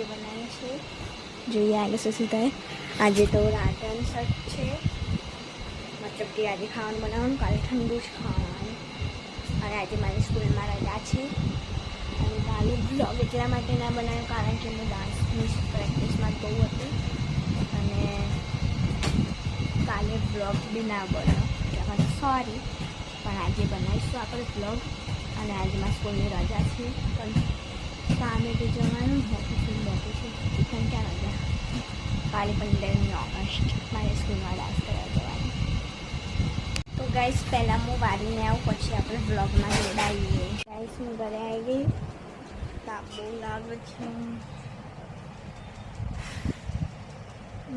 આજે બનાવી છે, જોઈએ આગળ શું થાય. આજે તો રાતન સટ છે, મતલબ કે આજે ખાવાનું બનાવવાનું, કાલે ઠંડુ જ ખાવાનું. અને આજે મારી સ્કૂલમાં રજા છે અને કાલે બ્લોગ એટલા માટે ના બનાવ્યો કારણ કે હું ડાન્સની પ્રેક્ટિસમાં બહુ હતી અને કાલે બ્લોગ બી ના બનાવ્યો એટલે સોરી. પણ આજે બનાવીશું આપણે બ્લોગ. અને આજે મારી સ્કૂલની રજા છે પણ સામે તો જવાનું ઓફિસની બાકી છે પણ ક્યાં રજા. કાલે 15મી ઓગસ્ટ મારી સ્કૂલમાં ડાન્સ કરવા જવાનું. તો ગાઈસ પહેલાં હું વારીને આવું પછી આપણે બ્લોગમાં જોડાઈએ. ગાઈસ હું ઘરે આવી ગઈ, તાપ બહુ લાગે છે,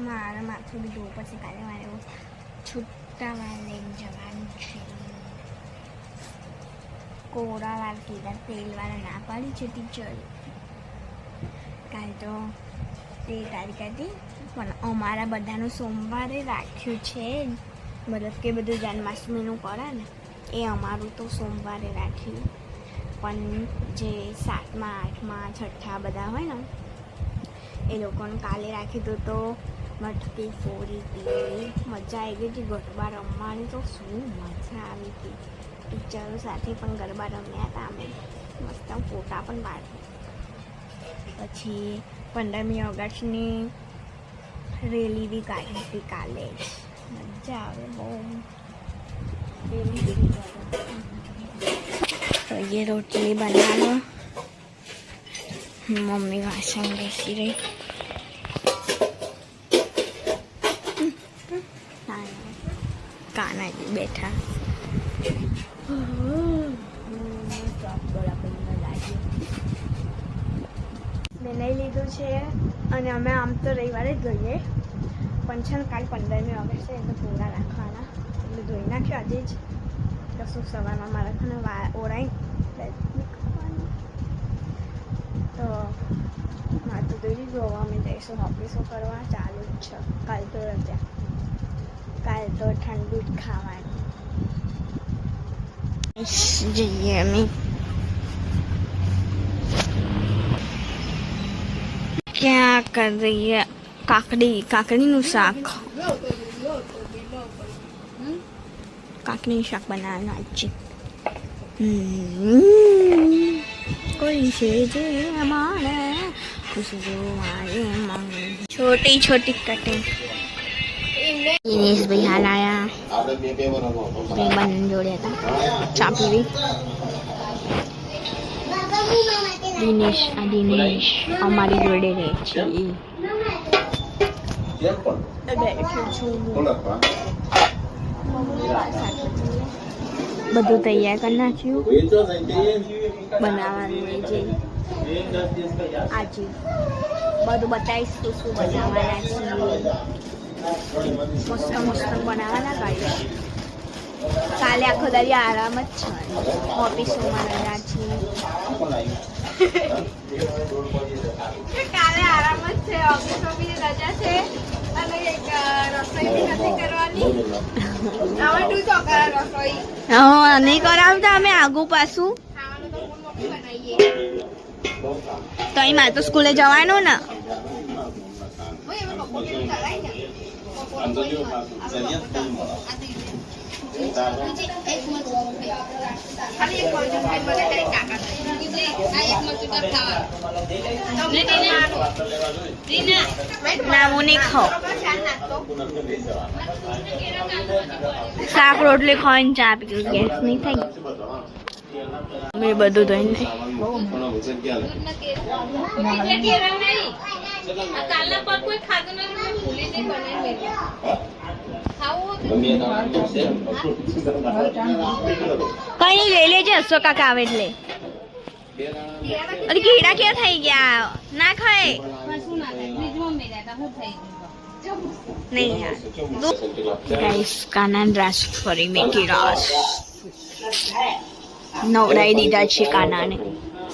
મારા માથું બી ધોવું પછી કાલે મારે છૂટા વાર લઈને જવાનું છે. કોરા વાર કીધા, તેલવાળા ના પાડી છે ટીચર. કાલે તો 13 તારીખ હતી પણ અમારા બધાનું સોમવારે રાખ્યું છે, મતલબ કે બધું જન્માષ્ટમીનું કરે ને એ અમારું તો સોમવારે રાખ્યું. પણ જે 7મા 8મા 6ઠ્ઠા બધા હોય ને એ લોકોને કાલે રાખ્યું હતું. તો મટકી ફોડી હતી, મજા આવી ગઈ હતી. ગરબા રમવાની તો શું મજા આવી હતી. ટીચરો સાથે પણ ગરબા રમ્યા હતા અમે, મસ્ત ફોટા પણ પાડ્યા. પછી 15મી ઓગસ્ટની રેલી બી કાઢી હતી કાલે જ, મજા આવે બહુ. તો ये रोटली बना लो, मम्मी वासन बेसी रही. काना जी बैठा બનાવી લીધું છે અને અમે આમ તો રવિવારે જ જોઈએ પણ છે ને કાલે 15મી ઓગસ્ટ છે એટલે પૂરા રાખવાના એટલે ધોઈ નાખ્યો આજે જ. કશું સવારમાં મારા ખાને ઓળાઈ તો માથું ધોઈ લીધું. હવે અમે જઈશું ઓફિસો કરવા, ચાલુ જ છે. કાલ તો રજા, કાલ તો ઠંડુ જ ખાવાનું. જઈએ અમે. क्या कर रही है? काकड़ी શાક, કાકડીનું શાક બનાવવાનું આજે. કોઈ છે જે અમારે ખુશબુ મારે માંગ. छोटी छोटी कटिंग. दिनेश भाई हाल आया, बन जोड़े था चा पीवी. દિનેશ અમારી જોડે રહે છે. બધું તૈયાર કરી નાખ્યું બનાવવાનું. એ જે આજે બધું બતાવીશ તો શું બનાવવાના છીએ. મસ્ત મસ્ત બનાવવાના કાલે. કાલે આખો દાડી આરામ જ છે, ઓફિસોમાં રજા છે. કાલે આરામ જ છે, ઓફિસો બી રજા છે અને રસોઈ બી નથી કરવાની. હા નહીં કરાવતા અમે આગું પાછું. તો અહીં મારે તો સ્કૂલે જવાનું ને. ના હું નહીં ખાઉં. શાક રોટલી ખાઈને ચા પીવું, ગેસ નહીં થાય. મેં બધું ધોઈને કઈ લઈ લેજે. અશોક કાકા આવે એટલે. અરે કીડા કેવા થઈ ગયા, ના ખાય નહીં યાર. ગાઈસ કાના રાસ ફરી મેથી રાસ નવડાવી દીધા છે કાનાને.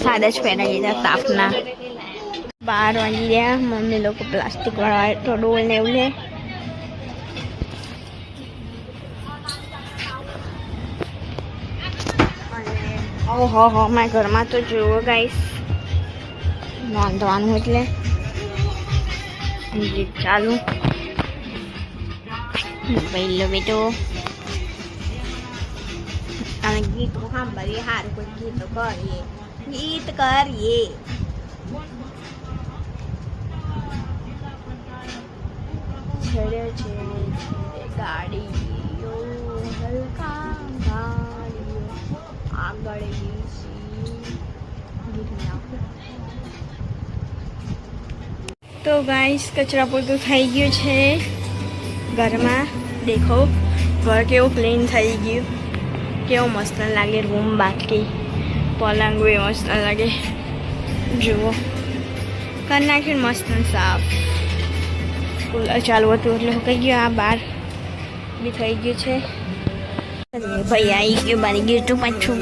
સાદા જ પહેરાવી દીધા તાપના. 12 વાગી ગયા. મમ્મી લોકો પ્લાસ્ટિક વાળા તો ડોલ ને એવું લે. ઓહો હો મારા ઘરમાં તો જુઓ ગાઈસ, નોંધવાનું એટલે ગીત ચાલુ. પહેલો બેટો અમે ગીતો સાંભળીએ, સારું કોઈ ગીતો કરીએ, ગીત કરીએ. છેડે છેડે ગાડીઓ હલકા ગાડીઓ આગળ તો ગાઈસ કચરા પૂરતું થઈ ગયું છે ઘરમાં. દેખો ઘર કેવું ક્લીન થઈ ગયું, કેવો મસ્ત લાગે. રૂમ બાકી પલંગ બી મસ્ત લાગે. જુઓ કરી નાખ્યું મસ્ત સાફ. કુલર ચાલુ હતું એટલે કહી ગયું. આ બાર બી થઈ ગયું છે. ભાઈ આવી ગયું બારી ગયું તું પાછું.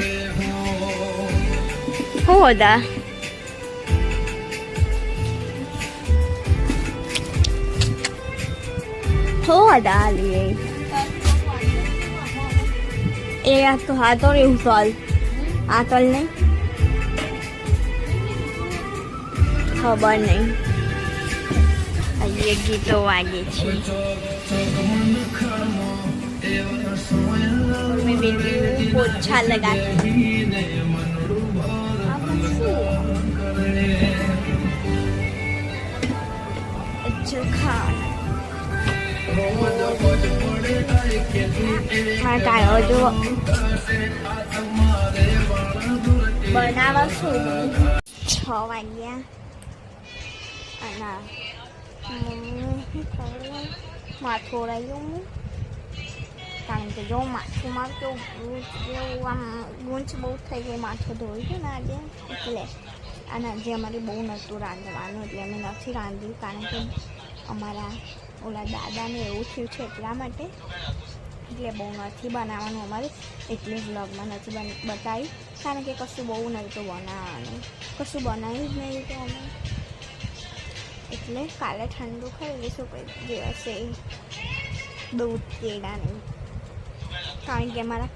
શું હતા લીએ એ આ તો હાથો એવું સોલ આ તલ નહીં ખબર નહીં. અહીંયા ગીતો વાગે છે. મેં બેટી પોછા લગા अच्छा खाना કાયો જો બનાવવા છું. 6 વાગ્યા અને માથું ઓળાયું કારણ કે જો માથુંમાં કેવું આમ ગૂંચ બહુ થઈ ગઈ. માથું ધોઈ ગયું ને આજે એટલે. અને આજે અમારે બહુ નહોતું રાંધવાનું એટલે અમે નથી રાંધ્યું કારણ કે અમારા ઓલા દાદાને એવું થયું છે એટલા માટે. એટલે બહુ નથી બનાવવાનું અમારે એટલે વ્લોગમાં નથી બતાવ્યું કારણ કે કશું બહુ નહોતું બનાવવાનું. કશું બનાવ્યું જ નહીં તો અમે એટલે કાલે ઠંડુ ખાઈ લઈશું કોઈ દિવસે દૂધ કેળા નહીં કારણ કે અમારા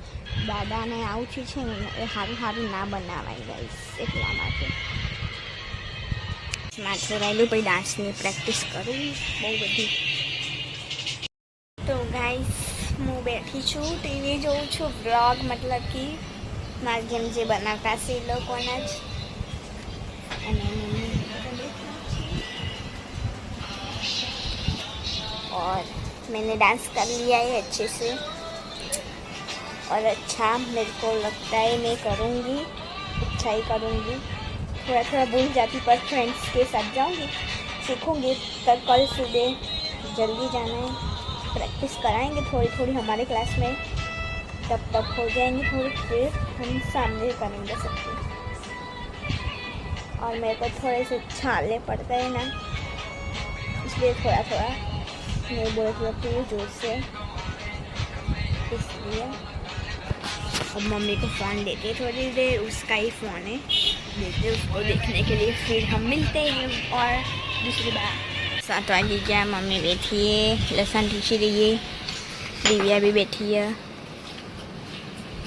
દાદાને આવું થયું છે ને એ સારું સારું ના બનાવાય ગાઈસ એટલા માટે. માથું રહેલું પછી ડાન્સની પ્રેક્ટિસ કરવી બહુ બધી. તો ગાઈસ હું બેઠી છું ટીવી જોઉં છું. વ્લોગ મતલબ કે મારી જેમ જે બનાવતા છે એ લોકોના જ. અને और मैंने डांस कर लिया है अच्छे से और अच्छा मेरे को लगता है मैं करूँगी, अच्छा ही करूँगी. थोड़ा थोड़ा भूल जाती पर फ्रेंड्स के साथ जाऊँगी, सीखूँगी. तब कल सुबह जल्दी जाना है, प्रैक्टिस कराएंगे थोड़ी थोड़ी हमारे क्लास में. तब तक हो जाएंगे थोड़ी फिर हम सामने करेंगे सबको. और मेरे को थोड़े से छाले पड़ते हैं ना इसलिए थोड़ा थोड़ा मैं बोल रही हूँ जोर से इसलिए. अब मम्मी को फ़ोन देते थोड़ी देर, उसका ही फ़ोन है, देते उसको देखने के लिए. फिर हम मिलते हैं और दूसरी बार. 7 वागे क्या मम्मी बैठी है, लहसुन ठीसी रही है, दिव्या भी बैठी है.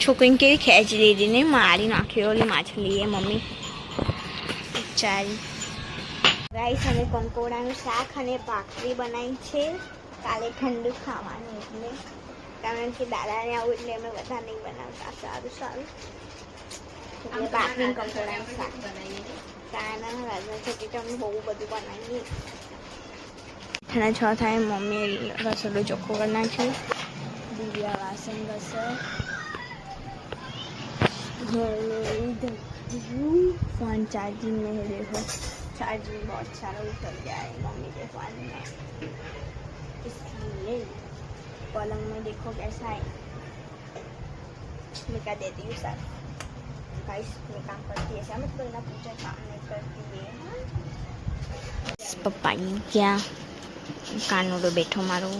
छोकरी के खेच दीदी ने मारी नाखी वाली मछली है मम्मी ચાલી. રાઈસ અને કંકોડાનું શાક અને ભાખરી બનાવી છે કાલે ઠંડુ ખાવાનું એટલે. કારણ કે દાદાને આવું એટલે અમે બધા નહીં બનાવતા. સારું સારું એટલે ભાખરી કંકોડાનું શાક બનાવીએ. તાના રાજના છોકરી તો અમે બહુ બધું બનાવીએ. 6 થાય મમ્મીએ રસોડું ચોખ્ખું કરી નાખ્યું. દિવ્યા વાસણ ઘસે, फ़ोन चार्जिंग में है. देखो चार्जिंग बहुत सारा उतर गया है मम्मी के फ़ोन में इसलिए. पलंग में देखो कैसा है. मैं क्या देती हूँ सर गाइस मैं काम करती है ऐसा मतलब ना पूछा काम नहीं करती है. पप्पा क्या कानूडो बैठो मारो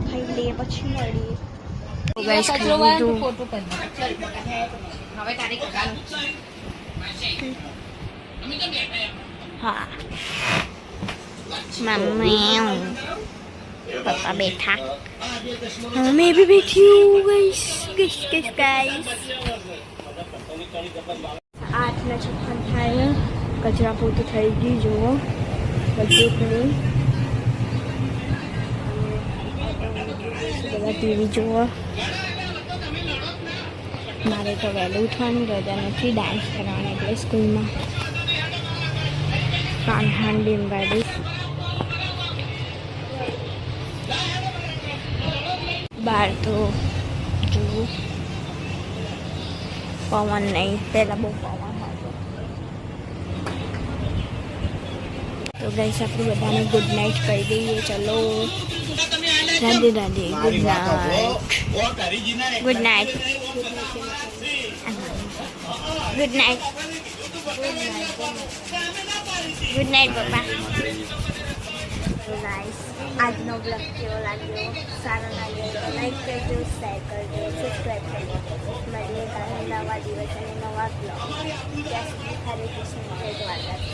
ખાઈ લઈએ પછી મળીએ. હા મમ્મી પપ્પા બેઠા, मैं भी बैठी हूँ गाइस. 8:56 થાય. કચરા પોતું થઈ ગયું જુઓ બધું ક્લીન. બધા ટીવી જુઓ. મારે તો વહેલું ઉઠવાનું, રજા નથી, ડાન્સ કરવાનો એટલે સ્કૂલમાં કાનહાંડી ગાડી. બહાર તો જુઓ પવન નહીં, પહેલાં બહુ પવન હતો. તો ગાઈસ આપણે બધાને ગુડ નાઇટ કહી દઈએ. ચલો Radhe Radhe. Good night. Good night. Good night. Good night પપ્પા. તો ગાઈસ આજનો બ્લોગ કેવો લાગ્યો, સારો લાગ્યો તો લાઈક કરજો, શેર કરજો, સબસ્ક્રાઈબ કરજો. મળીએ કાલે નવા દિવસ અને નવા બ્લોગ. ત્યાં સુધી હરે કૃષ્ણ, જય દ્વારકા.